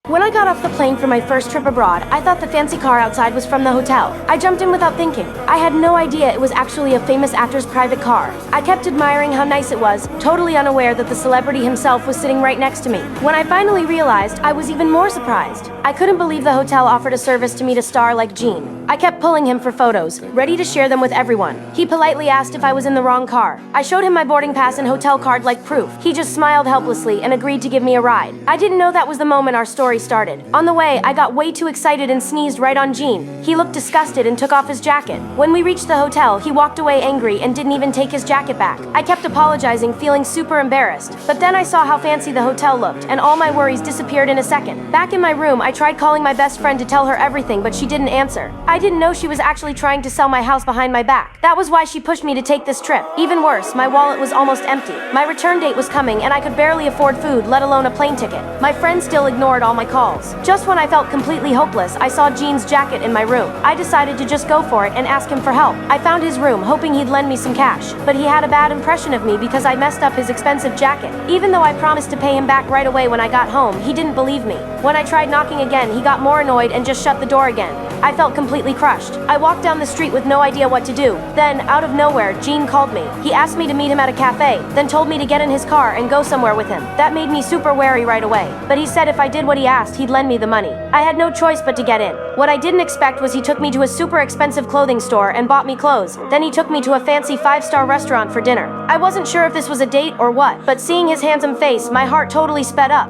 When I got off the plane for my first trip abroad, I thought the fancy car outside was from the hotel. I jumped in without thinking. I had no idea it was actually a famous actor's private car. I kept admiring how nice it was, totally unaware that the celebrity himself was sitting right next to me. When I finally realized, I was even more surprised. I couldn't believe the hotel offered a service to meet a star like Gene. I kept pulling him for photos, ready to share them with everyone. He politely asked if I was in the wrong car. I showed him my boarding pass and hotel card like proof. He just smiled helplessly and agreed to give me a ride. I didn't know that was the moment our story started. On the way, I got way too excited and sneezed right on Gene. He looked disgusted and took off his jacket. When we reached the hotel, he walked away angry and didn't even take his jacket back. I kept apologizing, feeling super embarrassed. But then I saw how fancy the hotel looked, and all my worries disappeared in a second. Back in my room, I tried calling my best friend to tell her everything, but she didn't answer. I didn't know she was actually trying to sell my house behind my back. That was why she pushed me to take this trip. Even worse, my wallet was almost empty. My return date was coming, and I could barely afford food, let alone a plane ticket. My friend still ignored all my calls. Just when I felt completely hopeless, I saw Gene's jacket in my room. I decided to just go for it and ask him for help. I found his room, hoping he'd lend me some cash. But he had a bad impression of me because I messed up his expensive jacket. Even though I promised to pay him back right away when I got home, he didn't believe me. When I tried knocking again, he got more annoyed and just shut the door again. I felt completely crushed. I walked down the street with no idea what to do. Then, out of nowhere, Gene called me. He asked me to meet him at a cafe, then told me to get in his car and go somewhere with him. That made me super wary right away. But he said if I did what he asked, he'd lend me the money. I had no choice but to get in. What I didn't expect was he took me to a super expensive clothing store and bought me clothes. Then he took me to a fancy 5-star restaurant for dinner. I wasn't sure if this was a date or what, but seeing his handsome face, my heart totally sped up.